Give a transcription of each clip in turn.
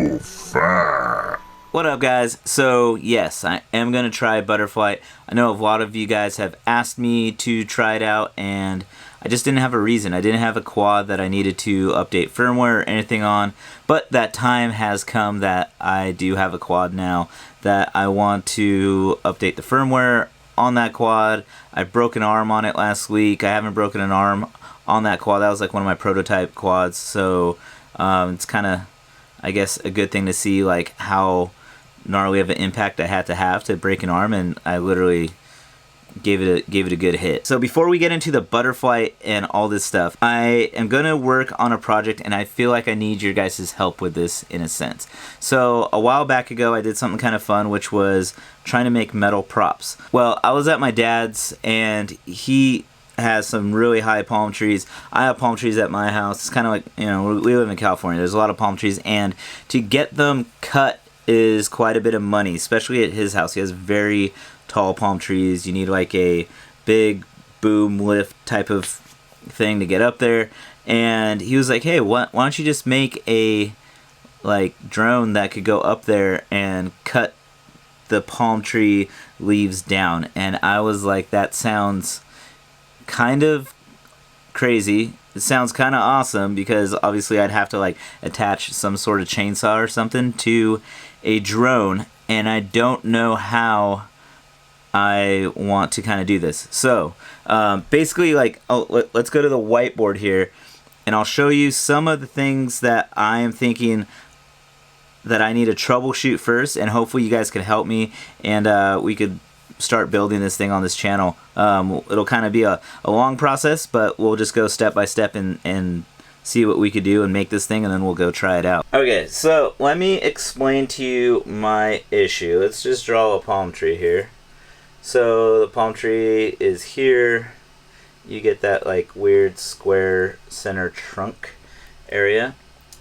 so fat. What up, guys? So yes, I am gonna try Butterflight. I know a lot of you guys have asked me to try it out, and I just didn't have a reason. I didn't have a quad that I needed to update firmware or anything on, but that time has come that I do have a quad now that I want to update the firmware on that quad. I broke an arm on it last week. I haven't broken an arm on that quad. That was like one of my prototype quads, so it's kind of, I guess, a good thing to see like how gnarly of an impact I had to have to break an arm, and I literally gave it a good hit. So before we get into the Butterflight and all this stuff, I am gonna work on a project, and I feel like I need your guys' help with this in a sense. So a while back ago, I did something kind of fun, which was trying to make metal props. Well, I was at my dad's, and he has some really high palm trees. I have palm trees at my house. It's kind of like, you know, we live in California. There's a lot of palm trees, and to get them cut is quite a bit of money, especially at his house. He has very tall palm trees. You need like a big boom lift type of thing to get up there. And he was like, hey, why don't you just make a like drone that could go up there and cut the palm tree leaves down? And I was like, that sounds kind of crazy. It sounds kind of awesome, because obviously I'd have to like attach some sort of chainsaw or something to a drone, and I don't know how I want to kind of do this. So basically, like, let's go to the whiteboard here, and I'll show you some of the things that I am thinking that I need to troubleshoot first, and hopefully you guys can help me, and we could start building this thing on this channel. It'll kind of be a long process, but we'll just go step by step and see what we could do and make this thing, and then we'll go try it out. Okay, so let me explain to you my issue. Let's just draw a palm tree here. So the palm tree is here. You get that like weird square center trunk area.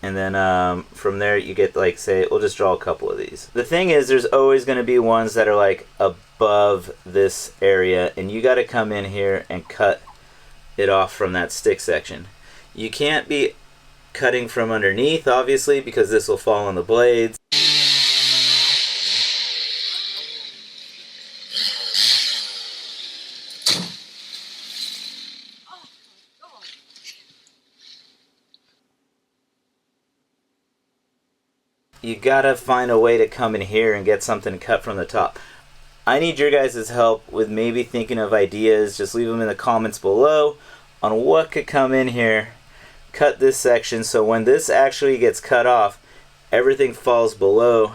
And then from there you get, like, say, we'll just draw a couple of these. The thing is, there's always going to be ones that are like above this area, and you got to come in here and cut it off from that stick section. You can't be cutting from underneath, obviously, because this will fall on the blades. You gotta find a way to come in here and get something cut from the top. I need your guys' help with maybe thinking of ideas. Just leave them in the comments below on what could come in here, cut this section, so when this actually gets cut off, everything falls below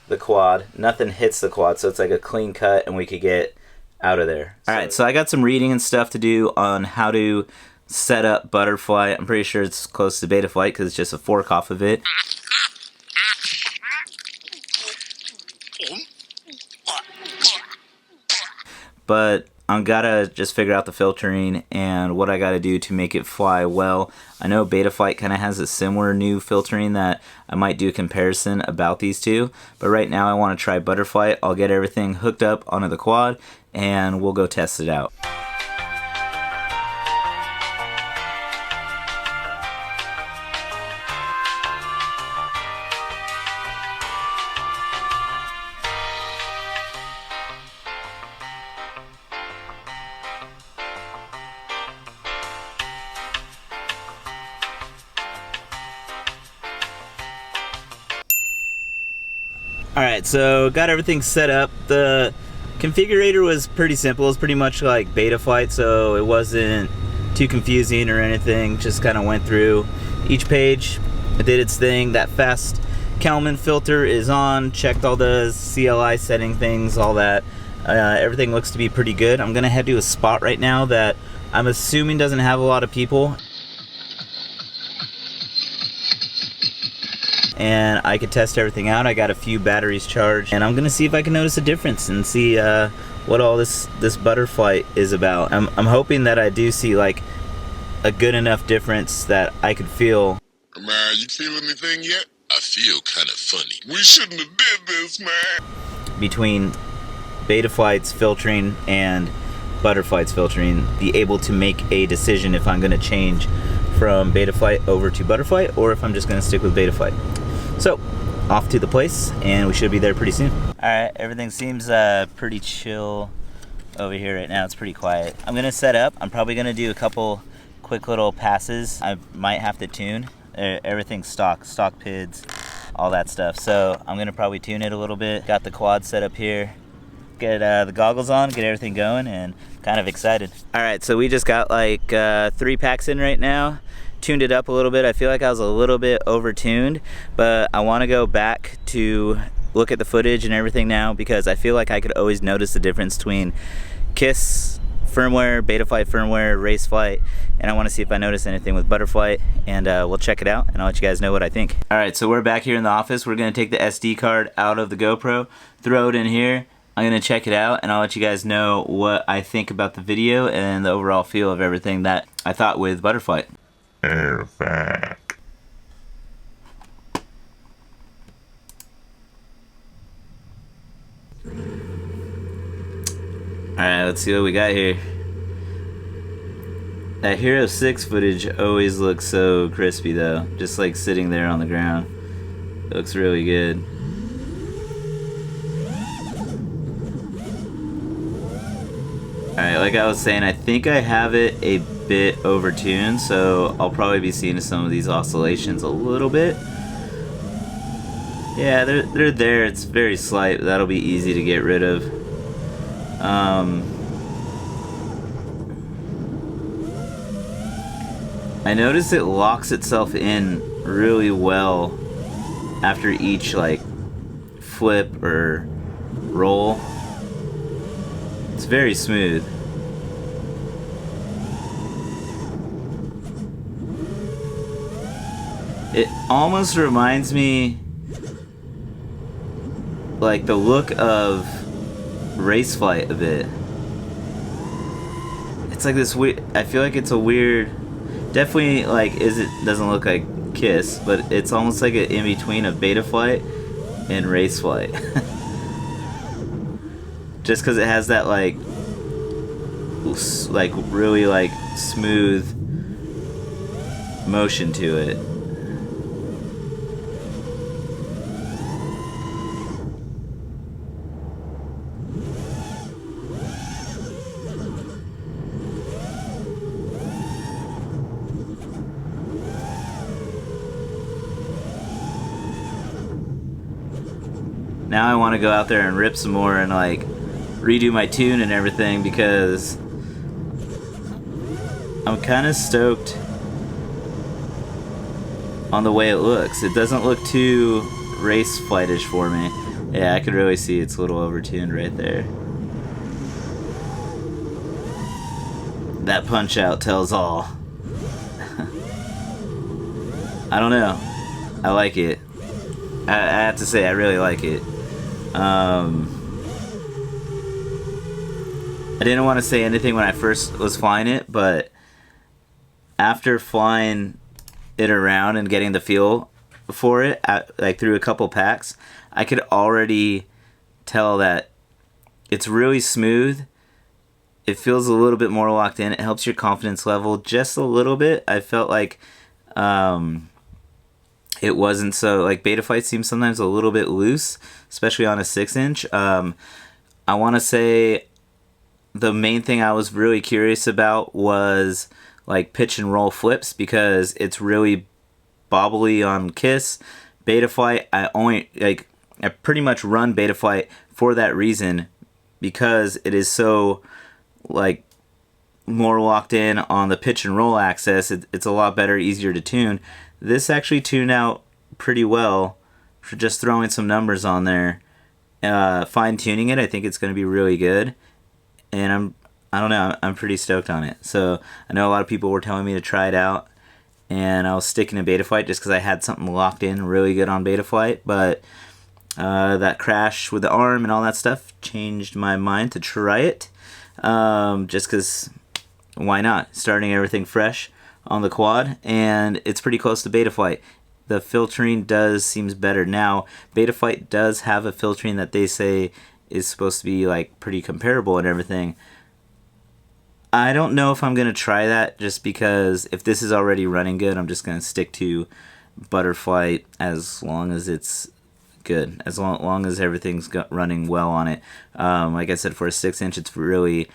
the quad. Nothing hits the quad, so it's like a clean cut, and we could get out of there. Alright, so I got some reading and stuff to do on how to set up Butterflight. I'm pretty sure it's close to Betaflight because it's just a fork off of it. But I gotta just figure out the filtering and what I gotta do to make it fly well. I know Betaflight kind of has a similar new filtering that I might do a comparison about these two, but right now I want to try Butterflight. I'll get everything hooked up onto the quad and we'll go test it out. Alright, so got everything set up. The configurator was pretty simple. It was pretty much like Betaflight, so it wasn't too confusing or anything. Just kind of went through each page. It did its thing. That fast Kalman filter is on. Checked all the CLI setting things, all that. Everything looks to be pretty good. I'm going to head to a spot right now that I'm assuming doesn't have a lot of people, and I could test everything out. I got a few batteries charged, and I'm gonna see if I can notice a difference and see what all this Butterflight is about. I'm hoping that I do see like a good enough difference that I could feel. Man, you feel anything yet? I feel kind of funny. We shouldn't have did this, man. Between Betaflight's filtering and Butterflight's filtering, be able to make a decision if I'm gonna change from Betaflight over to Butterflight or if I'm just gonna stick with Betaflight. So off to the place, and we should be there pretty soon. Alright, everything seems pretty chill over here right now. It's pretty quiet. I'm gonna set up. I'm probably gonna do a couple quick little passes. I might have to tune. Everything's stock PIDs, all that stuff. So I'm gonna probably tune it a little bit. Got the quad set up here. Get the goggles on, get everything going, and kind of excited. Alright, so we just got like 3 packs in right now. Tuned it up a little bit. I feel like I was a little bit over-tuned, but I want to go back to look at the footage and everything now, because I feel like I could always notice the difference between KISS firmware, Betaflight firmware, Raceflight, and I want to see if I notice anything with Butterflight, and we'll check it out and I'll let you guys know what I think. Alright, so we're back here in the office. We're going to take the SD card out of the GoPro, throw it in here. I'm going to check it out and I'll let you guys know what I think about the video and the overall feel of everything that I thought with Butterflight. Perfect. Alright, let's see what we got here. That Hero 6 footage always looks so crispy though, just like sitting there on the ground. It looks really good. Alright, like I was saying, I think I have it a bit overtuned, so I'll probably be seeing some of these oscillations a little bit. Yeah, they're there. It's very slight, but that'll be easy to get rid of. I notice it locks itself in really well after each like flip or roll. It's very smooth. It almost reminds me like the look of Raceflight a bit. It's like this weird, I feel like it's a weird, definitely like doesn't look like KISS, but it's almost like an in-between of Betaflight and Raceflight. Just because it has that like really like smooth motion to it. Now I want to go out there and rip some more and like redo my tune and everything, because I'm kind of stoked on the way it looks. It doesn't look too race flightish for me. Yeah, I could really see it's a little overtuned right there. That punch out tells all. I don't know. I like it. I have to say, I really like it. I didn't want to say anything when I first was flying it, but after flying it around and getting the feel for it, like through a couple packs, I could already tell that it's really smooth. It feels a little bit more locked in. It helps your confidence level just a little bit. I felt like it wasn't so, like Betaflight seems sometimes a little bit loose, especially on a 6-inch. I want to say the main thing I was really curious about was like pitch and roll flips, because it's really bobbly on KISS. Betaflight, I pretty much run Betaflight for that reason, because it is so like more locked in on the pitch and roll axis. It's a lot better, easier to tune. This actually tuned out pretty well for just throwing some numbers on there. Fine tuning it, I think it's going to be really good, and I don't know, I'm pretty stoked on it. So I know a lot of people were telling me to try it out, and I was sticking to Betaflight just because I had something locked in really good on Betaflight, but that crash with the arm and all that stuff changed my mind to try it, just because why not? Starting everything fresh on the quad, and it's pretty close to Betaflight. The filtering seems better. Now, Betaflight does have a filtering that they say is supposed to be like pretty comparable and everything. I don't know if I'm going to try that, just because if this is already running good, I'm just going to stick to Butterflight as long as it's good as long as everything's running well on it. Like I said, for a 6-inch, it's really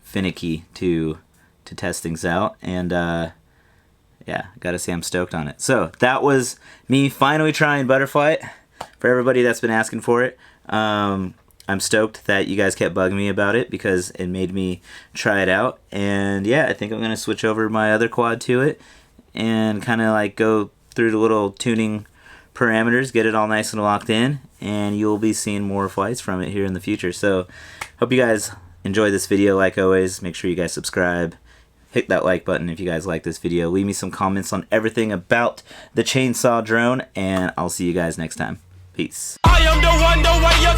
finicky to test things out, and yeah, gotta say I'm stoked on it. So that was me finally trying Butterflight. For everybody that's been asking for it, I'm stoked that you guys kept bugging me about it because it made me try it out. And yeah, I think I'm gonna switch over my other quad to it and kind of like go through the little tuning parameters, get it all nice and locked in, and you'll be seeing more flights from it here in the future. So hope you guys enjoy this video. Like always, make sure you guys subscribe, hit that like button if you guys like this video, leave me some comments on everything about the chainsaw drone, and I'll see you guys next time. Peace. I am the one, the way your